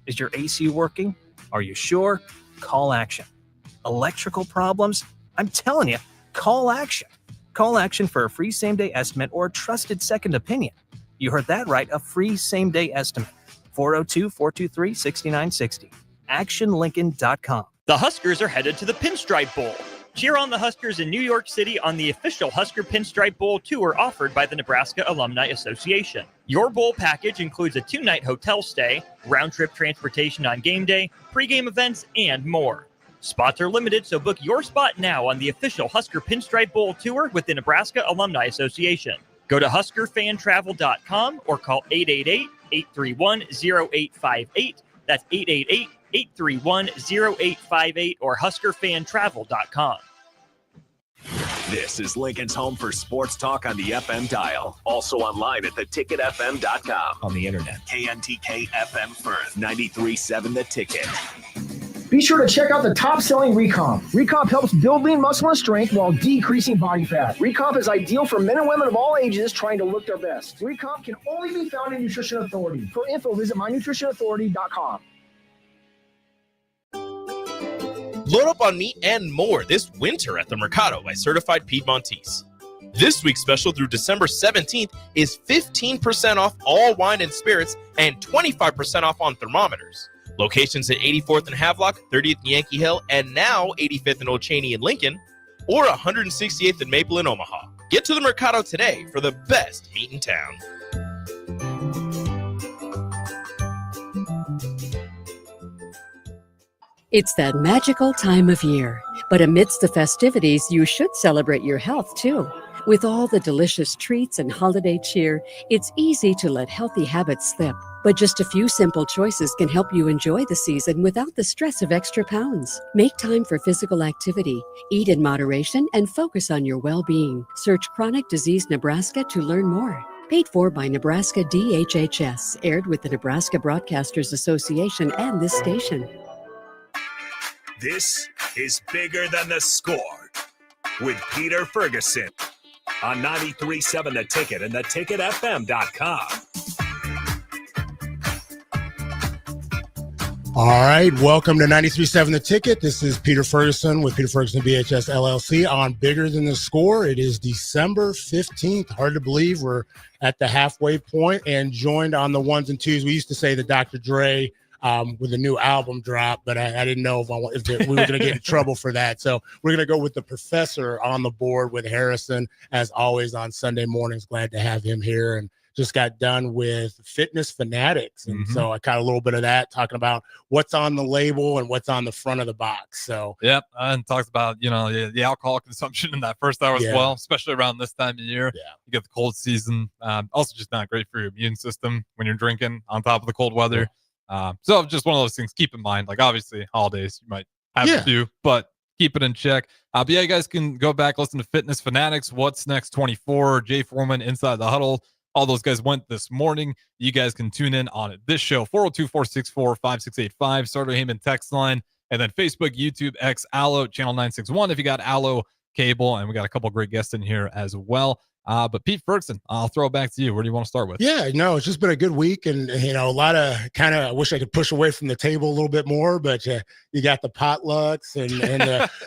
Is your AC working? Are you sure? Call Action. Electrical problems? I'm telling you, call Action. Call Action for a free same-day estimate or a trusted second opinion. You heard that right, a free same-day estimate. 402-423-6960. ActionLincoln.com. The Huskers are headed to the Pinstripe Bowl. Cheer on the Huskers in New York City on the official Husker Pinstripe Bowl tour offered by the Nebraska Alumni Association. Your bowl package includes a 2-night hotel stay, round-trip transportation on game day, pregame events, and more. Spots are limited, so book your spot now on the official Husker Pinstripe Bowl tour with the Nebraska Alumni Association. Go to HuskerFanTravel.com or call 888-831-0858. That's 888-831-0858 or HuskerFanTravel.com. This is Lincoln's home for sports talk on the FM dial. Also online at theticketfm.com. On the internet, KNTK FM Firth, 93.7 The Ticket. Be sure to check out the top-selling Recomp. Recomp helps build lean muscle and strength while decreasing body fat. Recomp is ideal for men and women of all ages trying to look their best. Recomp can only be found in Nutrition Authority. For info, visit mynutritionauthority.com. Load up on meat and more this winter at the Mercado by Certified Piedmontese. This week's special through December 17th is 15% off all wine and spirits and 25% off on thermometers. Locations at 84th and Havelock, 30th and Yankee Hill, and now 85th and Old Cheney in Lincoln, or 168th and Maple in Omaha. Get to the Mercado today for the best meat in town. It's that magical time of year, but amidst the festivities, you should celebrate your health too. With all the delicious treats and holiday cheer, it's easy to let healthy habits slip. But just a few simple choices can help you enjoy the season without the stress of extra pounds. Make time for physical activity, eat in moderation, and focus on your well-being. Search Chronic Disease Nebraska to learn more. Paid for by Nebraska DHHS, aired with the Nebraska Broadcasters Association and this station. This is Bigger Than the Score with Peter Ferguson on 93.7 The Ticket and theticketfm.com. All right, welcome to 93.7 The Ticket. This is Peter Ferguson with Peter Ferguson BHS LLC on Bigger Than the Score. It is December 15th. Hard to believe we're at the halfway point and joined on the ones and twos. We used to say the Dr. Dre with a new album drop, but I didn't know if we were going to get in trouble for that. So we're going to go with the professor on the board with Harrison, as always, on Sunday mornings. Glad to have him here, and just got done with Fitness Fanatics. And so I caught a little bit of that, talking about what's on the label and what's on the front of the box. So, yep. And talks about, the alcohol consumption in that first hour as well, especially around this time of year. Yeah. You get the cold season. Also just not great for your immune system when you're drinking on top of the cold weather. Yeah. So just one of those things, keep in mind, like obviously holidays, you might have to do, but keep it in check. But yeah, you guys can go back, listen to Fitness Fanatics, What's Next 24, Jay Foreman, Inside the Huddle. All those guys went this morning. You guys can tune in on this show, 402-464-5685, Starter Heyman text line, and then Facebook, YouTube, X, Allo, channel 961 if you got Allo cable, and we got a couple great guests in here as well. But Pete Ferguson, I'll throw it back to you. Where do you want to start with? Yeah, no, it's just been a good week, and a lot of I wish I could push away from the table a little bit more, but you got the potlucks and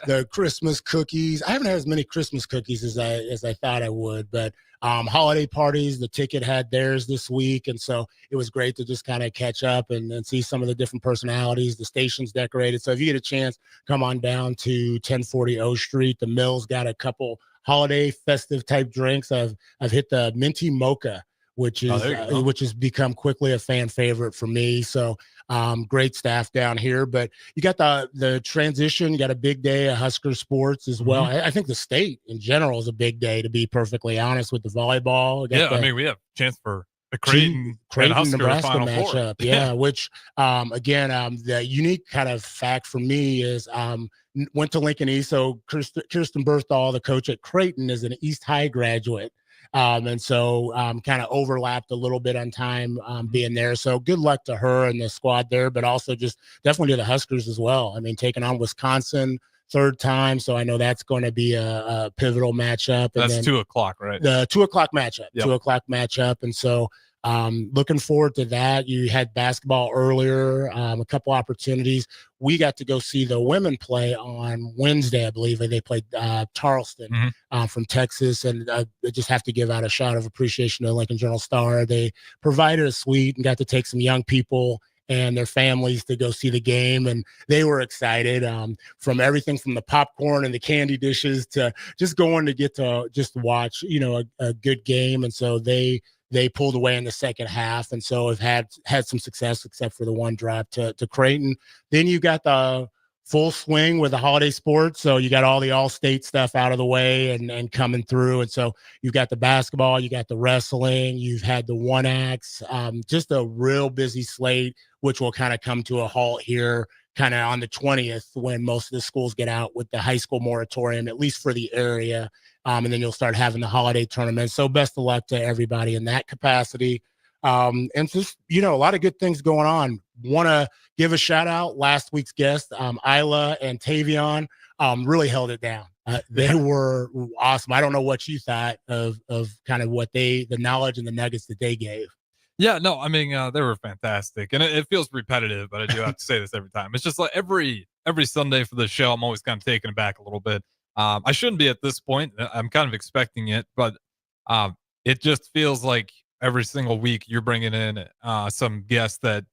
the Christmas cookies. I haven't had as many Christmas cookies as I thought I would, but holiday parties, the Ticket had theirs this week, and so it was great to just kind of catch up and see some of the different personalities. The station's decorated, so if you get a chance, come on down to 1040 O Street. The Mill's got a couple holiday festive type drinks. I've hit the minty mocha, which has become quickly a fan favorite for me. So great staff down here, but you got the transition. You got a big day of Husker sports as well. I think the state in general is a big day, to be perfectly honest, with the volleyball. We have a chance for the Creighton Nebraska Final matchup. Yeah, which again, the unique kind of fact for me is went to Lincoln East. So Kirsten Berthal, the coach at Creighton, is an East High graduate. And so kind of overlapped a little bit on time being there. So good luck to her and the squad there, but also just definitely to the Huskers as well. I mean, taking on Wisconsin third time. So I know that's going to be a pivotal matchup. And that's 2:00, right? The 2:00 matchup, yep. 2:00 matchup. And so Looking forward to that. You had basketball earlier, a couple opportunities. We got to go see the women play on Wednesday, I believe. They played Charleston from Texas, and I just have to give out a shout of appreciation to the Lincoln Journal-Star. They provided a suite and got to take some young people and their families to go see the game, and they were excited, from everything from the popcorn and the candy dishes to just going to get to just watch, a good game. And so they pulled away in the second half, and so have had some success, except for the one drop to Creighton. Then you got the full swing with the holiday sports, so you got all the all-state stuff out of the way and coming through. And so you've got the basketball, you got the wrestling, you've had the one acts, just a real busy slate, which will kind of come to a halt here kind of on the 20th when most of the schools get out with the high school moratorium, at least for the area. And then you'll start having the holiday tournament. So best of luck to everybody in that capacity. And just, a lot of good things going on. Want to give a shout out last week's guest, Isla and Tavion, really held it down. They were awesome. I don't know what you thought of kind of what the knowledge and the nuggets that they gave. Yeah, no, I mean, they were fantastic, and it feels repetitive, but I do have to say this every time. It's just like every Sunday for the show, I'm always kind of taken aback a little bit. I shouldn't be at this point. I'm kind of expecting it, but it just feels like every single week you're bringing in some guests that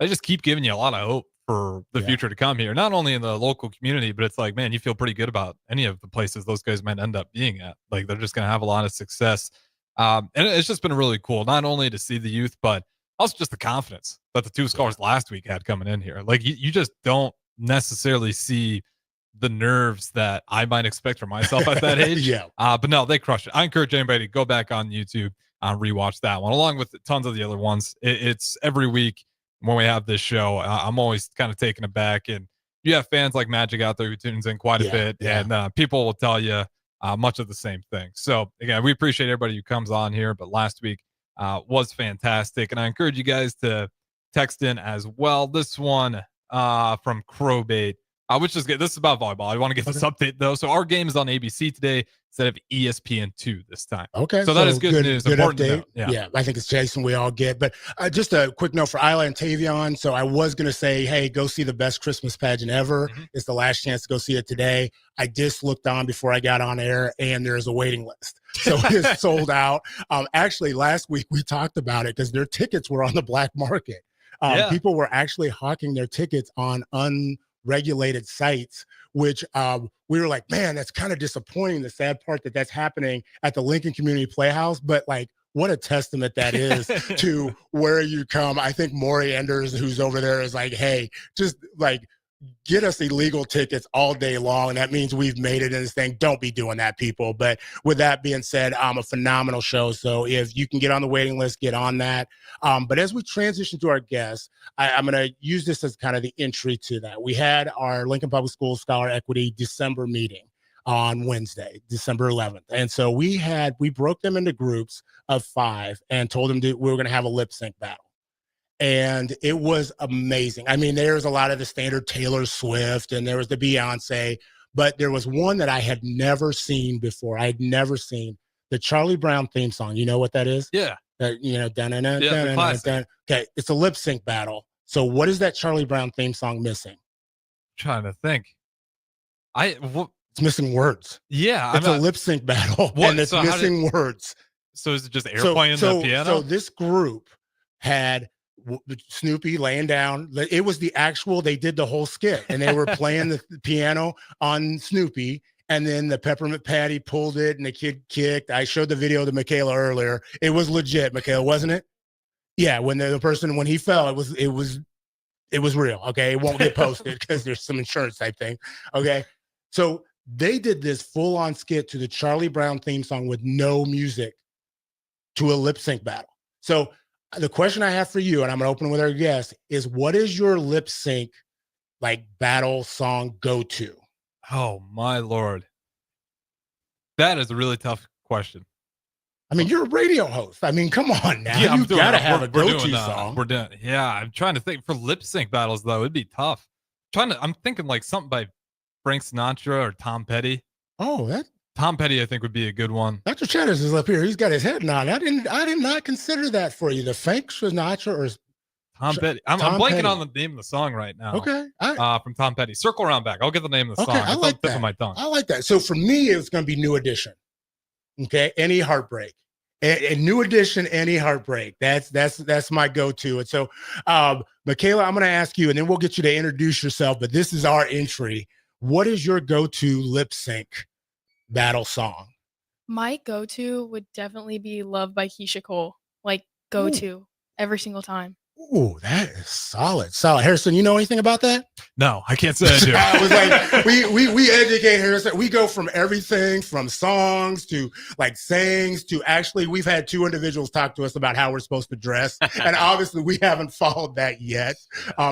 they just keep giving you a lot of hope for the future to come here, not only in the local community, but it's like, man, you feel pretty good about any of the places those guys might end up being at. Like, they're just going to have a lot of success. And it's just been really cool, not only to see the youth, but also just the confidence that the two scholars last week had coming in here. Like, you just don't necessarily see the nerves that I might expect from myself at that age. But no, they crushed it. I encourage anybody to go back on YouTube, rewatch that one, along with tons of the other ones. It's every week when we have this show, I'm always kind of taken aback. And you have fans like Magic out there who tunes in quite a bit, and people will tell you much of the same thing. So again, we appreciate everybody who comes on here, but last week was fantastic. And I encourage you guys to text in as well. This one from Crowbait, which is good. This is about volleyball. I want to get this update though. So our game is on ABC today instead of ESPN2 this time. Okay. So that is good news. Good update. Yeah, I think it's Jason we all get. But just a quick note for Isla and Tavion. So I was going to say, hey, go see the best Christmas pageant ever. It's the last chance to go see it today. I just looked on before I got on air, and there's a waiting list. So it's sold out. Actually, last week we talked about it because their tickets were on the black market. People were actually hawking their tickets on unregulated sites, which we were like, man, that's kind of disappointing. The sad part that's happening at the Lincoln Community Playhouse, but like, what a testament that is to where you come. I think Maury Enders, who's over there, is like, hey, just like, get us illegal tickets all day long. That means we've made it in this thing. Don't be doing that, people. But with that being said, a phenomenal show. So if you can get on the waiting list, get on that. But as we transition to our guests, I'm going to use this as kind of the entry to that. We had our Lincoln Public Schools Scholar Equity December meeting on Wednesday, December 11th. And so we broke them into groups of 5 and told them we were going to have a lip sync battle. And it was amazing. I mean, there's a lot of the standard Taylor Swift, and there was the Beyonce, but there was one that I had never seen before. I had never seen the Charlie Brown theme song. You know what that is? Yeah. Okay, it's a lip sync battle. So what is that Charlie Brown theme song missing? I'm trying to think. It's missing words. Yeah. It's a lip sync battle, and it's missing words. So is it just air playing the piano? So this group had Snoopy laying down. It was they did the whole skit, and they were playing the piano on Snoopy, and then the Peppermint Patty pulled it, and the kid kicked. I showed the video to Michaela earlier. It was legit, Michaela, wasn't it? Yeah, when the person, when he fell, it was real. Okay, it won't get posted because there's some insurance type thing. Okay, so they did this full-on skit to the Charlie Brown theme song with no music to a lip sync battle. So the question I have for you, and I'm going to open with our guest, is what is your lip sync like battle song go-to? Oh my Lord. That is a really tough question. I mean, you're a radio host. I mean, come on now. Yeah, you got to have a go-to song. We're doing. Yeah, I'm trying to think for lip sync battles though. It'd be tough. I'm thinking like something by Frank Sinatra or Tom Petty. Oh, Tom Petty, I think, would be a good one. Dr. Chatters is up here. He's got his head nodding. I did not consider that for you. The Frank Sinatra or Tom Petty. I'm blanking Petty. On the name of the song right now. Okay. From Tom Petty. Circle Around Back. I'll get the name of the song. I like that. On my tongue. I like that. So for me, it was going to be New Edition. Okay. Any Heartbreak. And New Edition, Any Heartbreak. That's my go-to. And so, Michaela, I'm going to ask you, and then we'll get you to introduce yourself. But this is our entry. What is your go-to lip sync battle song? My go-to would definitely be Love by Keisha Cole. Like, go-to every single time. Ooh, that is solid. Harrison, you know anything about that? No, I can't say I do. I was like, we educate Harrison. We go from everything from songs to like sayings to actually we've had 2 individuals talk to us about how we're supposed to dress. And obviously we haven't followed that yet.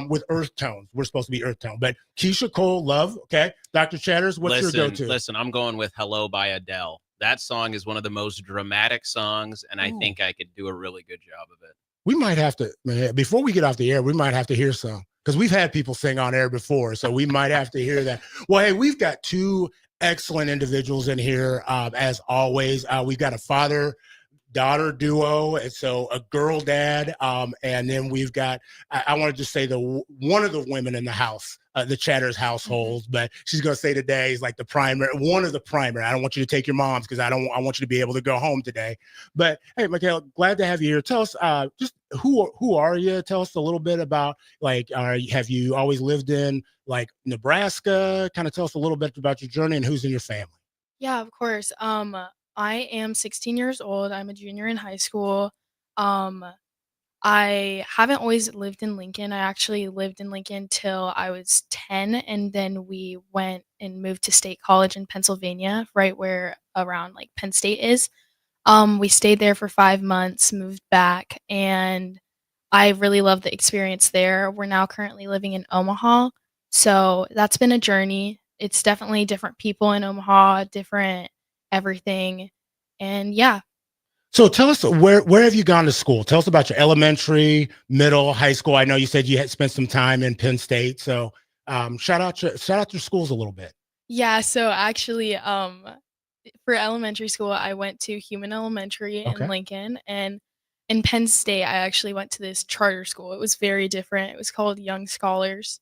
With earth tones. We're supposed to be earth tone. But Keisha Cole, Love, okay. Dr. Chatters, what's your go-to? Listen, I'm going with Hello by Adele. That song is one of the most dramatic songs, and I think I could do a really good job of it. We might have to, before we get off the air, we might have to hear some, because we've had people sing on air before, so we might have to hear that. Well, hey, we've got 2 excellent individuals in here, as always. We've got a father-daughter duo, and so a girl dad, and then we've got, I want to just say one of the women in the house, the Chatters household, but she's going to say today is like one of the primary. I don't want you to take your mom's because I want you to be able to go home today. But hey, Michaela, glad to have you here. Tell us just who are you? Tell us a little bit about like, have you always lived in like Nebraska? Kind of tell us a little bit about your journey and who's in your family. Yeah, of course. I am 16 years old. I'm a junior in high school. I haven't always lived in Lincoln. I actually lived in Lincoln till I was 10, and then we went and moved to State College in Pennsylvania, right where around like Penn State is. We stayed there for 5 months, moved back, and I really loved the experience there. We're now currently living in Omaha, so that's been a journey. It's definitely different people in Omaha, different everything, and yeah. So tell us, where have you gone to school? Tell us about your elementary, middle, high school. I know you said you had spent some time in Penn State. So shout out your schools a little bit. Yeah, so actually, for elementary school, I went to Human Elementary in Lincoln, and in Penn State, I actually went to this charter school. It was very different. It was called Young Scholars.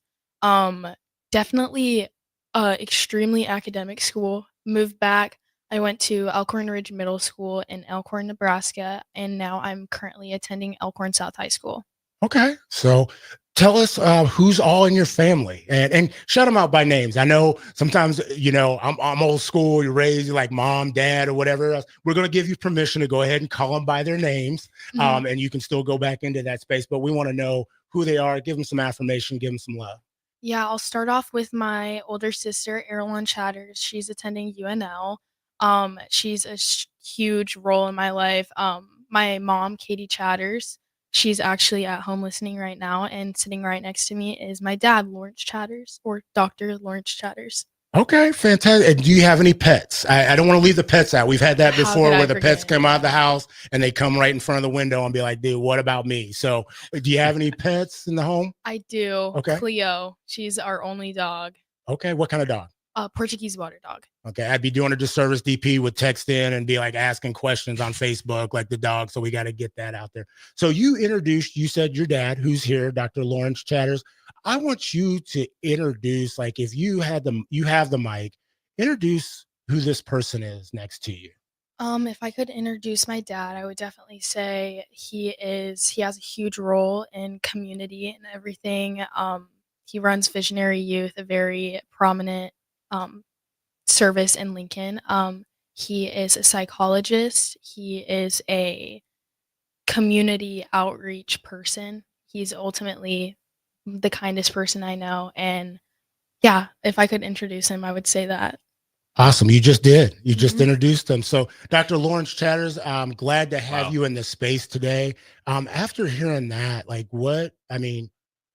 Definitely extremely academic school. Moved back. I went to Elkhorn Ridge Middle School in Elkhorn, Nebraska, and now I'm currently attending Elkhorn South High School. Okay. So tell us who's all in your family and shout them out by names. I know sometimes, I'm old school. You're raised like mom, dad, or whatever else. We're going to give you permission to go ahead and call them by their names. And you can still go back into that space, but we want to know who they are. Give them some affirmation, give them some love. Yeah, I'll start off with my older sister, Erlon Chatters. She's attending UNL. She's a huge role in my life. My mom, Katie Chatters, she's actually at home listening right now, and sitting right next to me is my dad, Lawrence Chatters, or Dr. Lawrence Chatters. Okay, fantastic. And do you have any pets? I don't want to leave the pets out. We've had that before where the pets come out of the house and they come right in front of the window and be like, dude, what about me? So do you have any pets in the home? I do. Okay. Cleo. She's our only dog. Okay. What kind of dog? Portuguese water dog. Okay, I'd be doing a disservice. DP would text in and be like asking questions on Facebook, like the dog. So we got to get that out there. So you said your dad, who's here, Dr. Lawrence Chatters. I want you to introduce, like, if you have the mic, introduce who this person is next to you. If I could introduce my dad, I would definitely say he has a huge role in community and everything. He runs Visionary Youth, a very prominent service in Lincoln. He is a psychologist. He is a community outreach person. He's ultimately the kindest person I know. And yeah, if I could introduce him, I would say that. Awesome. You just did. You just introduced him. So Dr. Lawrence Chatters, I'm glad to have you in this space today. After hearing that,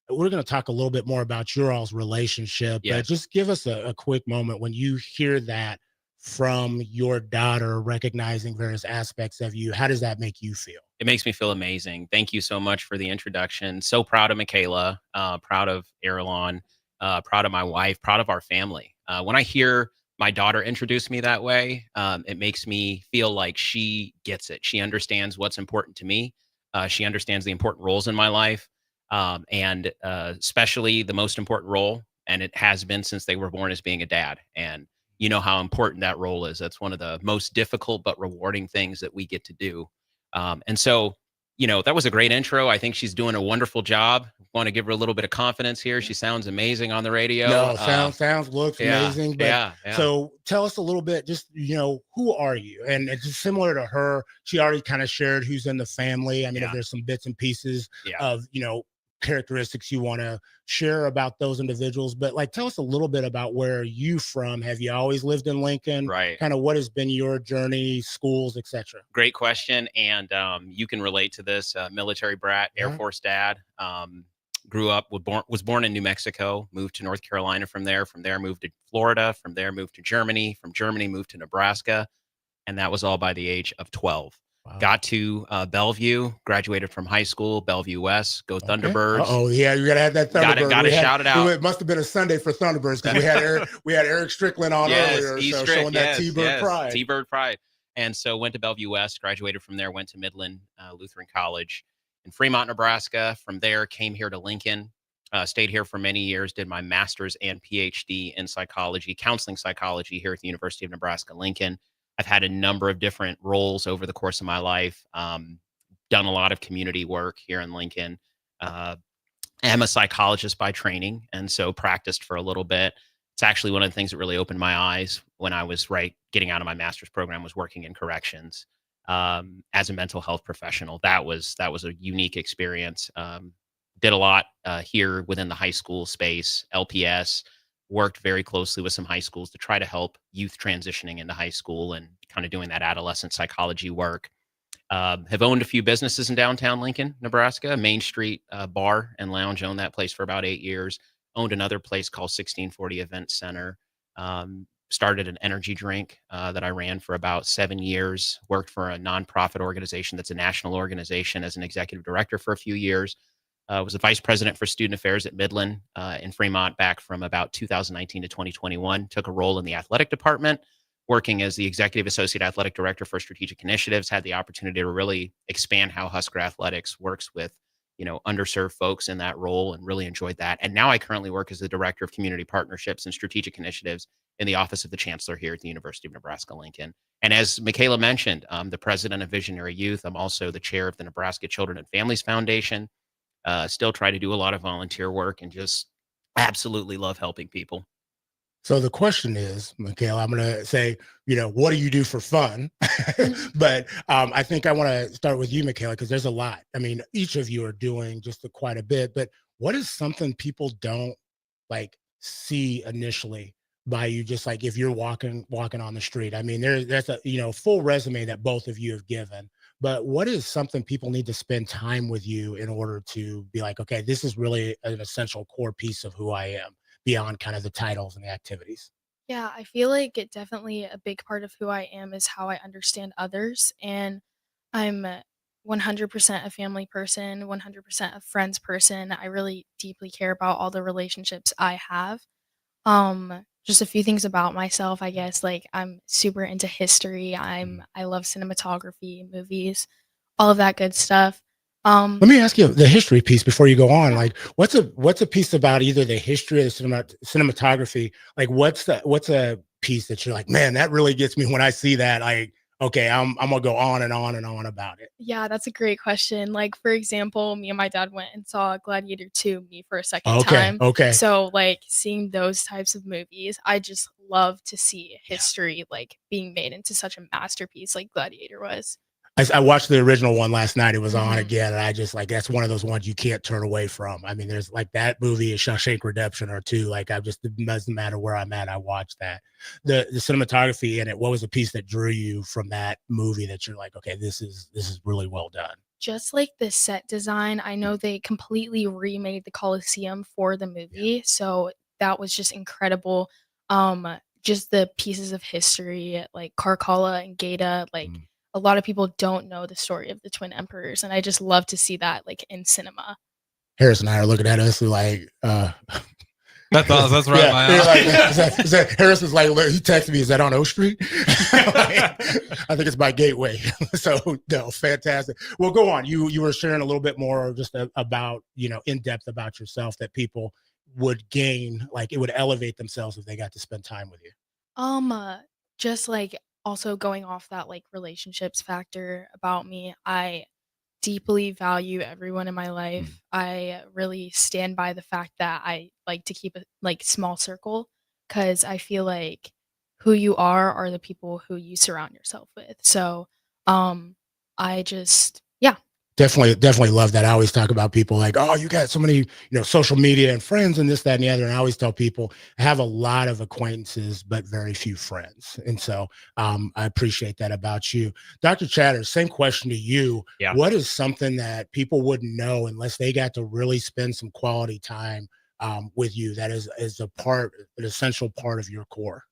we're going to talk a little bit more about your all's relationship, but just give us a quick moment when you hear that from your daughter, recognizing various aspects of you. How does that make you feel? It makes me feel amazing. Thank you so much for the introduction. So proud of Michaela, proud of Erlon, proud of my wife, proud of our family. When I hear my daughter introduced me that way. It makes me feel like she gets it. She understands what's important to me. She understands the important roles in my life, and especially the most important role, and it has been since they were born, is being a dad. And you know how important that role is. That's one of the most difficult but rewarding things that we get to do. And so, that was a great intro. I think she's doing a wonderful job. Want to give her a little bit of confidence here. She sounds amazing on the radio. No, sounds, looks amazing. But yeah. So tell us a little bit, just, who are you? And it's just similar to her. She already kind of shared who's in the family. I mean, if there's some bits and pieces of, characteristics you want to share about those individuals, but like, tell us a little bit about where are you from? Have you always lived in Lincoln? Right. Kind of what has been your journey, schools, etc. Great question. And you can relate to this. Military brat, Air Force dad. Grew up, was born in New Mexico, moved to North Carolina from there moved to Florida, from there moved to Germany, from Germany moved to Nebraska. And that was all by the age of 12. Wow. Got to Bellevue, graduated from high school, Bellevue West, go Thunderbirds. Oh yeah, you gotta have that Thunderbird. Got to shout it out. It must have been a Sunday for Thunderbirds because we had Eric Strickland on earlier, showing that T-Bird pride. T-Bird pride. And so went to Bellevue West, graduated from there, went to Midland Lutheran College in Fremont, Nebraska. From there, came here to Lincoln, stayed here for many years, did my master's and PhD in psychology, counseling psychology here at the University of Nebraska, Lincoln. I've had a number of different roles over the course of my life, done a lot of community work here in Lincoln. I'm a psychologist by training, and so practiced for a little bit. It's actually one of the things that really opened my eyes when I was getting out of my master's program, was working in corrections as a mental health professional. That was a unique experience. Did a lot here within the high school space, LPS. Worked very closely with some high schools to try to help youth transitioning into high school and kind of doing that adolescent psychology work. Have owned a few businesses in downtown Lincoln, Nebraska. Main Street Bar and Lounge, owned that place for about 8 years. Owned another place called 1640 Event Center. Started an energy drink that I ran for about 7 years. Worked for a nonprofit organization that's a national organization as an executive director for a few years. Was the vice president for student affairs at Midland in Fremont back from about 2019 to 2021. Took a role in the athletic department, working as the executive associate athletic director for strategic initiatives. Had the opportunity to really expand how Husker Athletics works with, underserved folks in that role, and really enjoyed that. And now I currently work as the director of community partnerships and strategic initiatives in the office of the chancellor here at the University of Nebraska, Lincoln. And as Michaela mentioned, I'm the president of Visionary Youth. I'm also the chair of the Nebraska Children and Families Foundation. Still try to do a lot of volunteer work and just absolutely love helping people. So the question is, Michaela, I'm going to say, what do you do for fun? But I think I want to start with you, Michaela, because there's a lot. I mean, each of you are doing just quite a bit, but what is something people don't see initially by you, just like if you're walking on the street? I mean, there's a, full resume that both of you have given. But what is something people need to spend time with you in order to be like, okay, this is really an essential core piece of who I am, beyond kind of the titles and the activities? Yeah, I feel like it definitely a big part of who I am is how I understand others. And I'm 100% a family person, 100% a friends person. I really deeply care about all the relationships I have. Just a few things about myself, I guess, I'm super into history. I love cinematography, movies, all of that good stuff. Let me ask you the history piece before you go on. What's a piece about either the history or the cinematography? What's a piece that you're like, man, that really gets me when I see that? Okay, I'm gonna go on and on and on about it. Yeah, that's a great question. For example, me and my dad went and saw Gladiator 2 for a second time. Okay. So seeing those types of movies, I just love to see history being made into such a masterpiece like Gladiator was. I watched the original one last night. It was on again, and I just that's one of those ones you can't turn away from. I mean, there's that movie, Shawshank Redemption, or two. It doesn't matter where I'm at, I watch that. The cinematography in it. What was a piece that drew you from that movie that you're like, okay, this is really well done? Just the set design. I know they completely remade the Coliseum for the movie, so that was just incredible. Just the pieces of history like Carcalla and Gaeta, a lot of people don't know the story of the Twin Emperors, and I just love to see that in cinema. Harris and I are looking at us That does. That's right. Harris is like, he texted me, is that on O Street? I think it's by Gateway. So no, fantastic. Well, go on. You were sharing a little bit more just about, in depth about yourself that people would gain, like it would elevate themselves if they got to spend time with you. Just like also going off that like relationships factor about me, I deeply value everyone in my life. I really stand by the fact that I like to keep a like small circle because I feel like who you are the people who you surround yourself with. So, I just yeah. Definitely love that. I always talk about people like, oh, you got so many, social media and friends and this, that, and the other. And I always tell people I have a lot of acquaintances, but very few friends. And so I appreciate that about you. Dr. Chatters, same question to you. Yeah. What is something that people wouldn't know unless they got to really spend some quality time with you that is an essential part of your core?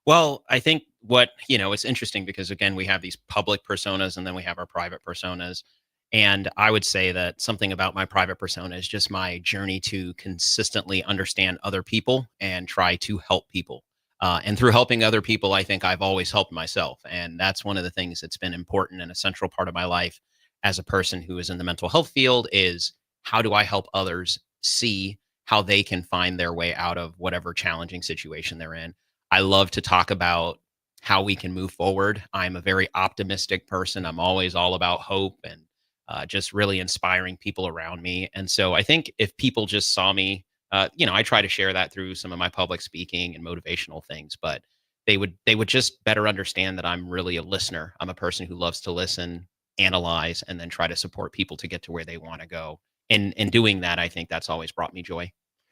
Well, I think it's interesting because again, we have these public personas and then we have our private personas. And I would say that something about my private persona is just my journey to consistently understand other people and try to help people. And through helping other people, I think I've always helped myself. And that's one of the things that's been important and a central part of my life as a person who is in the mental health field is how do I help others see how they can find their way out of whatever challenging situation they're in. I love to talk about how we can move forward. I'm a very optimistic person. I'm always all about hope and just really inspiring people around me. And so I think if people just saw me, I try to share that through some of my public speaking and motivational things, but they would just better understand that I'm really a listener. I'm a person who loves to listen, analyze, and then try to support people to get to where they want to go. And in doing that, I think that's always brought me joy.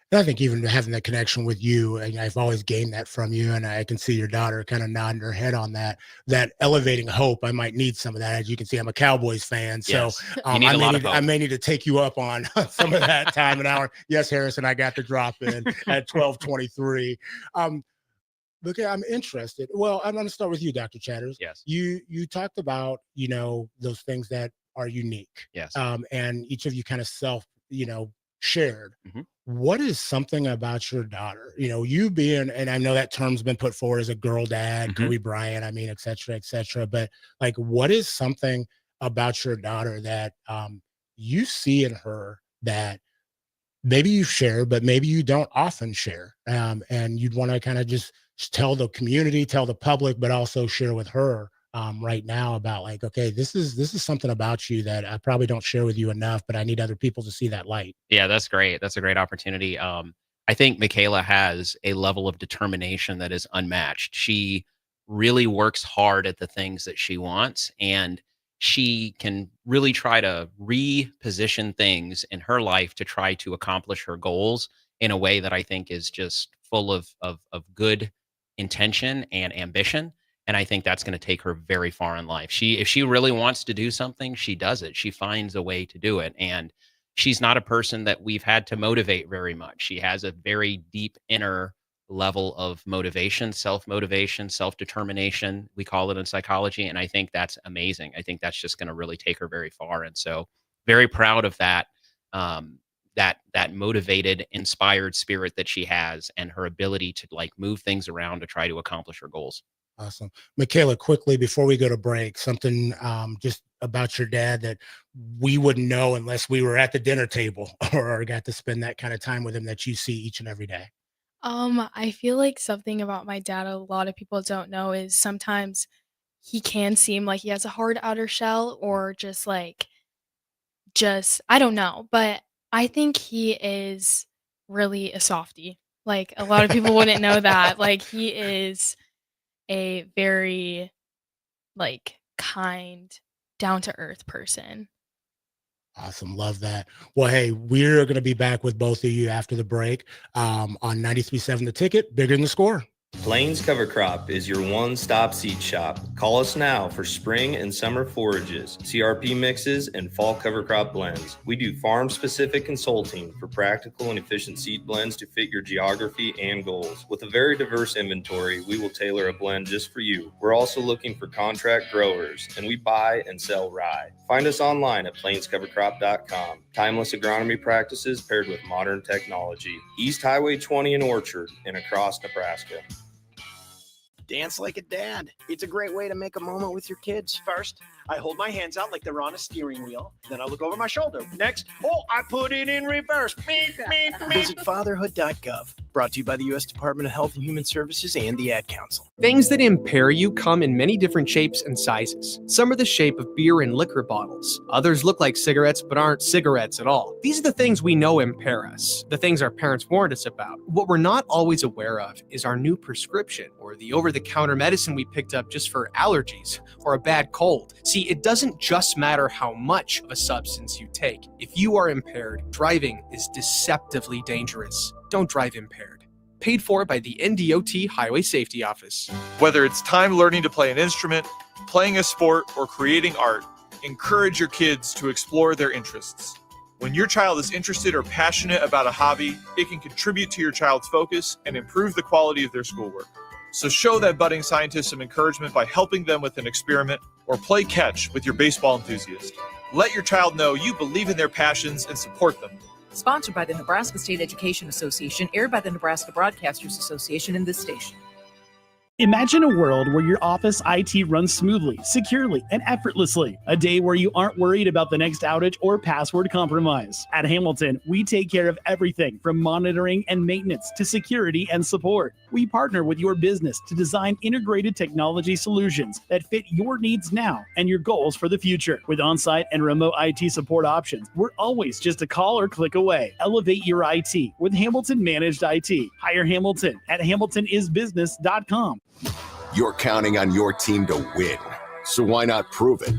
And I think even having that connection with you, and I've always gained that from you, and I can see your daughter kind of nodding her head on that elevating hope. I might need some of that. As you can see, I'm a Cowboys fan, so I may need to take you up on some of that time and hour. Yes, Harrison, I got the drop in at 12:23. Look, I'm interested. Well, I'm going to start with you, Dr. Chatters. Yes. You talked about, those things that are unique. Yes. And each of you kind of shared. Mm-hmm. What is something about your daughter? You being, and I know that term's been put forward as a girl dad, Mm-hmm. Kobe Bryant, et cetera, but like, what is something about your daughter that you see in her that maybe you share, but maybe you don't often share, and you'd want to kind of just tell the community, tell the public, but also share with her right now about like, okay, this is something about you that I probably don't share with you enough, but I need other people to see that light. Yeah, that's great. That's a great opportunity. I think Michaela has a level of determination that is unmatched. She really works hard at the things that she wants, and she can really try to reposition things in her life to try to accomplish her goals in a way that I think is just full of good intention and ambition. And I think that's going to take her very far in life. If she really wants to do something, she does it. She finds a way to do it. And she's not a person that we've had to motivate very much. She has a very deep inner level of motivation, self-motivation, self-determination, we call it in psychology. And I think that's amazing. I think that's just going to really take her very far. And so very proud of that, that motivated, inspired spirit that she has and her ability to like move things around to try to accomplish her goals. Awesome. Michaela, quickly before we go to break, something just about your dad that we wouldn't know unless we were at the dinner table or got to spend that kind of time with him that you see each and every day. I feel like something about my dad a lot of people don't know is sometimes he can seem like he has a hard outer shell or just I don't know, but I think he is really a softie. Like a lot of people wouldn't know that. Like he is a very kind, down to earth person. Awesome. Love that. Well, hey, we're going to be back with both of you after the break on 93.7 The Ticket, Bigger Than the Score. Plains Cover Crop is your one-stop seed shop. Call us now for spring and summer forages, CRP mixes, and fall cover crop blends. We do farm-specific consulting for practical and efficient seed blends to fit your geography and goals. With a very diverse inventory, we will tailor a blend just for you. We're also looking for contract growers, and we buy and sell rye. Find us online at plainscovercrop.com. timeless agronomy practices paired with modern technology. East Highway 20 in Orchard and across Nebraska. Dance like a dad. It's a great way to make a moment with your kids. First, I hold my hands out like they're on a steering wheel. Then I look over my shoulder. Next, I put it in reverse. Visit fatherhood.gov. Brought to you by the U.S. Department of Health and Human Services and the Ad Council. Things that impair you come in many different shapes and sizes. Some are the shape of beer and liquor bottles. Others look like cigarettes but aren't cigarettes at all. These are the things we know impair us, the things our parents warned us about. What we're not always aware of is our new prescription or the over-the-counter medicine we picked up just for allergies or a bad cold. See, it doesn't just matter how much of a substance you take. If you are impaired, driving is deceptively dangerous. Don't drive impaired. Paid for by the NDOT Highway Safety Office. Whether it's time learning to play an instrument, playing a sport, or creating art, encourage your kids to explore their interests. When your child is interested or passionate about a hobby, it can contribute to your child's focus and improve the quality of their schoolwork. So show that budding scientist some encouragement by helping them with an experiment or play catch with your baseball enthusiast. Let your child know you believe in their passions and support them. Sponsored by the Nebraska State Education Association, aired by the Nebraska Broadcasters Association and this station. Imagine a world where your office IT runs smoothly, securely, and effortlessly. A day where you aren't worried about the next outage or password compromise. At Hamilton, we take care of everything from monitoring and maintenance to security and support. We partner with your business to design integrated technology solutions that fit your needs now and your goals for the future. With on-site and remote IT support options, we're always just a call or click away. Elevate your IT with Hamilton Managed IT. Hire Hamilton at hamiltonisbusiness.com. You're counting on your team to win, so why not prove it?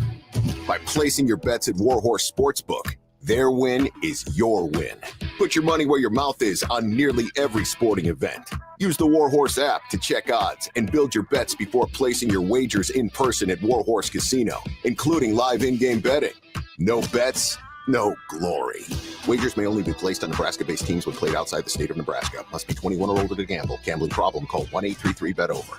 By placing your bets at Warhorse Sportsbook. Their win is your win. Put your money where your mouth is on nearly every sporting event. Use the Warhorse app to check odds and build your bets before placing your wagers in person at Warhorse Casino, including live in-game betting. No bets, no glory. Wagers may only be placed on Nebraska-based teams when played outside the state of Nebraska. Must be 21 or older to gamble. Gambling problem? Call 1-833-BET-OVER.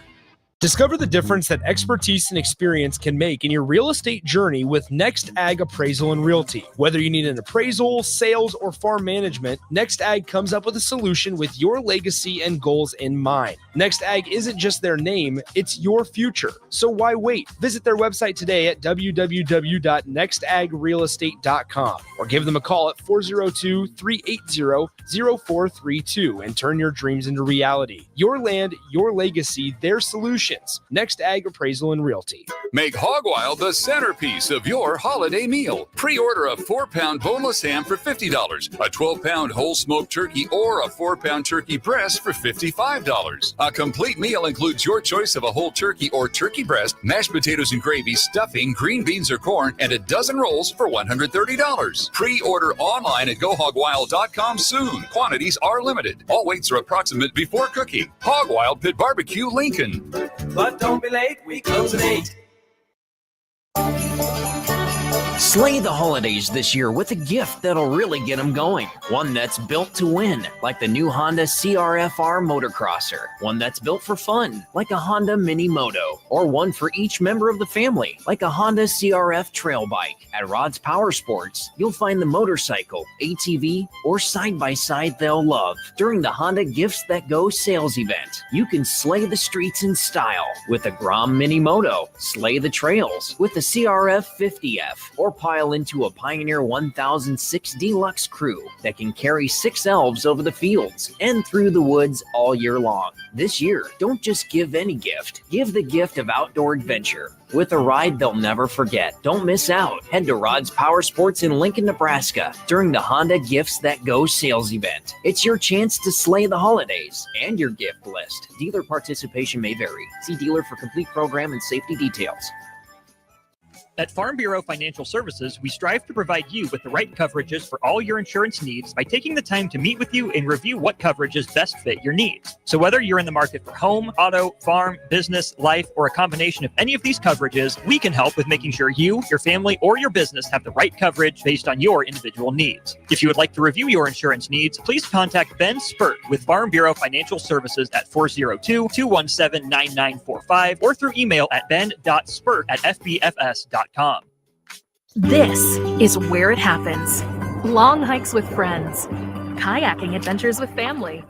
Discover the difference that expertise and experience can make in your real estate journey with Next Ag Appraisal and Realty. Whether you need an appraisal, sales, or farm management, Next Ag comes up with a solution with your legacy and goals in mind. Next Ag isn't just their name, it's your future. So why wait? Visit their website today at www.nextagrealestate.com or give them a call at 402-380-0432 and turn your dreams into reality. Your land, your legacy, their solution. Next Ag Appraisal and Realty. Make Hog Wild the centerpiece of your holiday meal. Pre-order a 4-pound boneless ham for $50, a 12-pound whole smoked turkey, or a 4-pound turkey breast for $55. A complete meal includes your choice of a whole turkey or turkey breast, mashed potatoes and gravy, stuffing, green beans or corn, and a dozen rolls for $130. Pre-order online at GoHogWild.com soon. Quantities are limited. All weights are approximate before cooking. Hog Wild Pit Barbecue, Lincoln. But don't be late, we close at 8. Slay the holidays this year with a gift that'll really get them going. One that's built to win, like the new Honda CR-FR Motocrosser. One that's built for fun, like a Honda Mini Moto. Or one for each member of the family, like a Honda CR-F Trail Bike. At Rod's Power Sports, you'll find the motorcycle, ATV, or side-by-side they'll love. During the Honda Gifts That Go sales event, you can slay the streets in style with a Grom Mini Moto, slay the trails with the CR-F 50F, or pile into a Pioneer 1006 Deluxe Crew that can carry 6 elves over the fields and through the woods all year long. This year, don't just give any gift. Give the gift of outdoor adventure with a ride they'll never forget. Don't miss out. Head to Rod's Power Sports in Lincoln, Nebraska during the Honda Gifts That Go sales event. It's your chance to slay the holidays and your gift list. Dealer participation may vary. See dealer for complete program and safety details. At Farm Bureau Financial Services, we strive to provide you with the right coverages for all your insurance needs by taking the time to meet with you and review what coverages best fit your needs. So whether you're in the market for home, auto, farm, business, life, or a combination of any of these coverages, we can help with making sure you, your family, or your business have the right coverage based on your individual needs. If you would like to review your insurance needs, please contact Ben Spurt with Farm Bureau Financial Services at 402-217-9945 or through email at ben.spurt@fbfs.com. This is where it happens. long hikes with friends, kayaking adventures with family,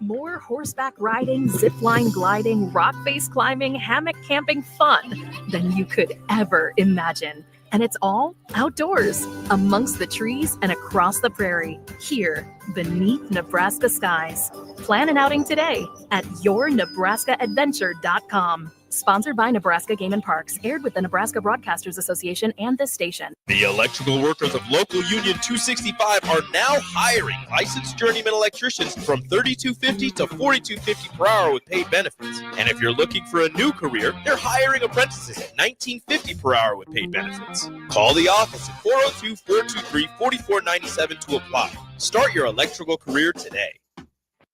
more horseback riding, zipline gliding, rock face climbing, hammock camping fun than you could ever imagine. And it's all outdoors, amongst the trees and across the prairie, here beneath Nebraska skies. Plan an outing today at yournebraskaadventure.com. Sponsored by Nebraska Game and Parks, aired with the Nebraska Broadcasters Association and this station. The electrical workers of Local Union 265 are now hiring licensed journeyman electricians from $32.50 to $42.50 per hour with paid benefits. And if you're looking for a new career, they're hiring apprentices at $19.50 per hour with paid benefits. Call the office at 402-423-4497 to apply. Start your electrical career today.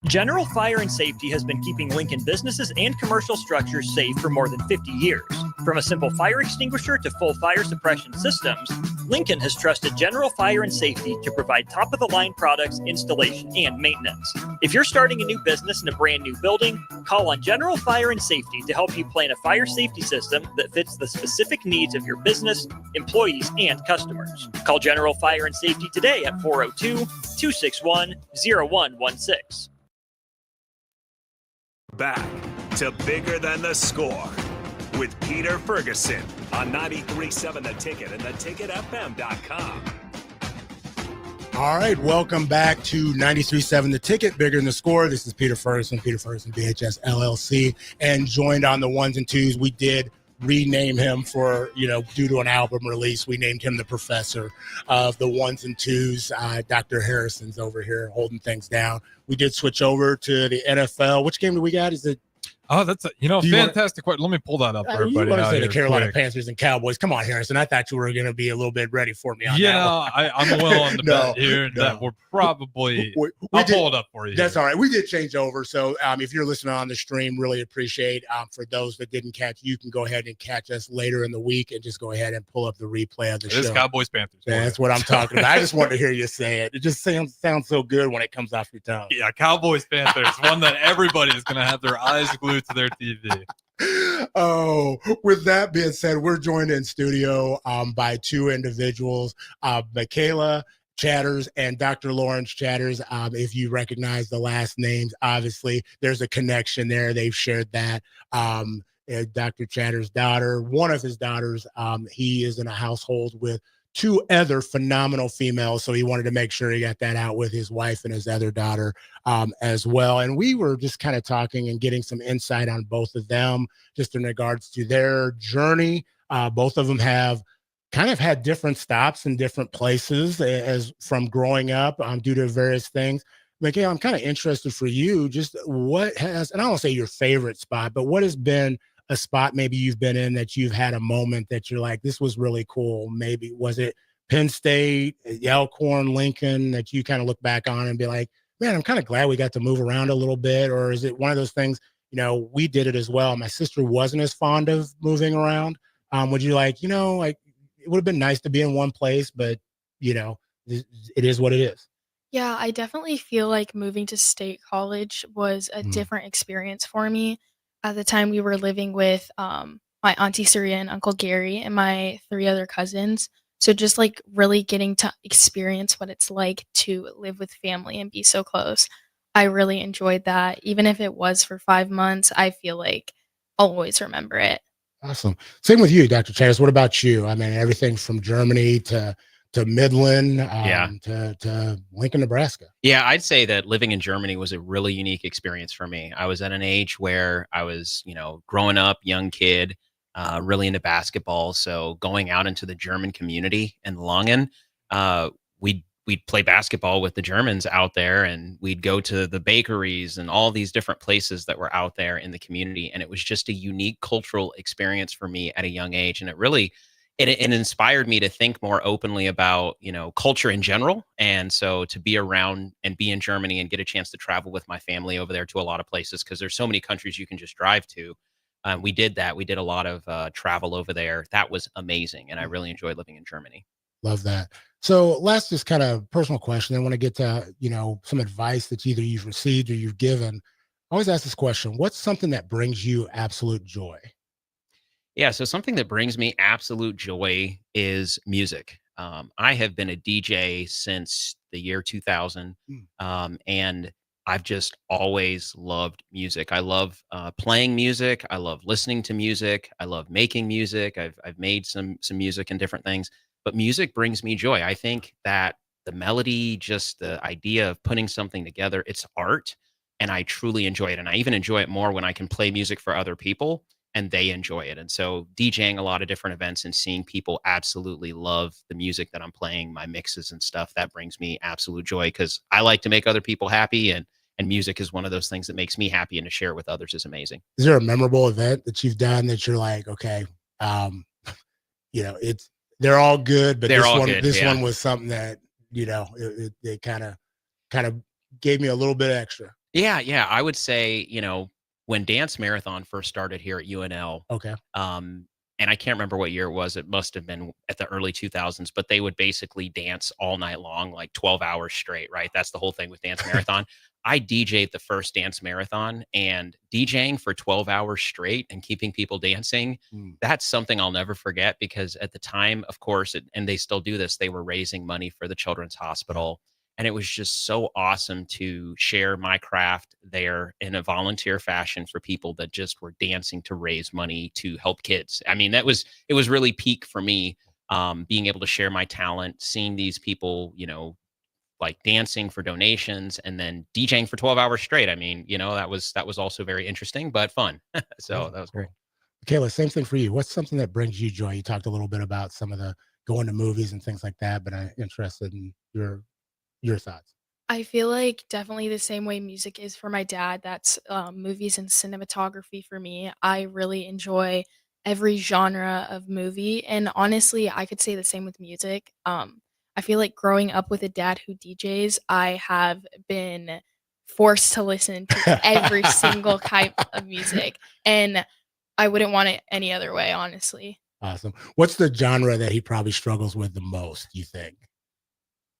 General Fire and Safety has been keeping Lincoln businesses and commercial structures safe for more than 50 years. From a simple fire extinguisher to full fire suppression systems, Lincoln has trusted General Fire and Safety to provide top-of-the-line products, installation, and maintenance. If you're starting a new business in a brand new building, call on General Fire and Safety to help you plan a fire safety system that fits the specific needs of your business, employees, and customers. Call General Fire and Safety today at 402-261-0116. Back to Bigger Than the Score with Peter Ferguson on 93.7 The Ticket and theticketfm.com. All right, welcome back to 93.7 The Ticket, Bigger Than the Score. This is Peter Ferguson VHS LLC, and joined on the ones and twos. We did rename him for, due to an album release. We named him the professor of the ones and twos. Dr. Harrison's over here holding things down. We did switch over to the NFL. Which game do we got? Is it? Oh, that's fantastic question. Let me pull that up for everybody. You want to say the Carolina quick. Panthers and Cowboys? Come on, Harrison. I thought you were going to be a little bit ready for me on that one. I'm willing to bet here that we're probably. I'll pull it up for you. That's all right. We did change over. So if you're listening on the stream, really appreciate. For those that didn't catch, you can go ahead and catch us later in the week and just go ahead and pull up the replay of the show. It is Cowboys Panthers. Yeah, that's what I'm talking about. I just wanted to hear you say it. It just sounds so good when it comes off your tongue. Yeah, Cowboys Panthers, one that everybody is going to have their eyes glued to their TV. Oh, with that being said, we're joined in studio by two individuals, Michaela Chatters and Dr. Lawrence Chatters. If you recognize the last names, obviously there's a connection there. They've shared that. Dr. Chatters' daughter, one of his daughters, he is in a household with two other phenomenal females, so he wanted to make sure he got that out with his wife and his other daughter as well. And we were just kind of talking and getting some insight on both of them, just in regards to their journey. Both of them have kind of had different stops in different places as from growing up due to various things. Michaela, I'm kind of interested for you, just what has, and I don't want to say your favorite spot, but what has been a spot maybe you've been in that you've had a moment that you're like, this was really cool? Maybe was it Penn State, Elkhorn, Lincoln, that you kind of look back on and be like, man, I'm kind of glad we got to move around a little bit? Or is it one of those things, we did it as well. My sister wasn't as fond of moving around. Would you like, it would have been nice to be in one place, but it is what it is. Yeah, I definitely feel like moving to state college was a different experience for me. At the time, we were living with my Auntie Surya and Uncle Gary and my 3 other cousins. So just like really getting to experience what it's like to live with family and be so close. I really enjoyed that. Even if it was for 5 months, I feel like I'll always remember it. Awesome. Same with you, Dr. Chatters. What about you? I mean, everything from Germany to Midland, to Lincoln, Nebraska. Yeah, I'd say that living in Germany was a really unique experience for me. I was at an age where I was, growing up, young kid, really into basketball. So going out into the German community in Langen, we'd play basketball with the Germans out there, and we'd go to the bakeries and all these different places that were out there in the community. And it was just a unique cultural experience for me at a young age. And it really it inspired me to think more openly about, culture in general. And so to be around and be in Germany and get a chance to travel with my family over there to a lot of places, because there's so many countries you can just drive to. We did that. We did a lot of travel over there. That was amazing. And I really enjoyed living in Germany. Love that. So last, just kind of personal question. I want to get to, some advice that either you've received or you've given. I always ask this question: what's something that brings you absolute joy? Yeah, so something that brings me absolute joy is music. I have been a DJ since the year 2000, and I've just always loved music. I love playing music. I love listening to music. I love making music. I've made some music and different things, but music brings me joy. I think that the melody, just the idea of putting something together, it's art, and I truly enjoy it. And I even enjoy it more when I can play music for other people and they enjoy it. And so DJing a lot of different events and seeing people absolutely love the music that I'm playing, my mixes and stuff, that brings me absolute joy, because I like to make other people happy, and music is one of those things that makes me happy, and to share with others is amazing. Is there a memorable event that you've done that you're like, okay, they're all good, but this one was something that, it kind of gave me a little bit extra. Yeah. I would say, when Dance Marathon first started here at UNL, okay. And I can't remember what year it was. It must have been at the early 2000s, but they would basically dance all night long, like 12 hours straight, right? That's the whole thing with Dance Marathon. I DJ'd the first Dance Marathon, and DJing for 12 hours straight and keeping people dancing, that's something I'll never forget, because at the time, of course, and they still do this, they were raising money for the Children's Hospital. And it was just so awesome to share my craft there in a volunteer fashion for people that just were dancing to raise money to help kids. I mean, it was really peak for me, being able to share my talent, seeing these people, like dancing for donations and then DJing for 12 hours straight. I mean, that was also very interesting, but fun. So that was great. Kayla, same thing for you. What's something that brings you joy? You talked a little bit about some of the going to movies and things like that, but I'm interested in your thoughts. I feel like definitely the same way music is for my dad. That's movies and cinematography for me. I really enjoy every genre of movie, and honestly, I could say the same with music. I feel like growing up with a dad who DJs, I have been forced to listen to every single type of music, and I wouldn't want it any other way, honestly. Awesome. What's the genre that he probably struggles with the most, you think?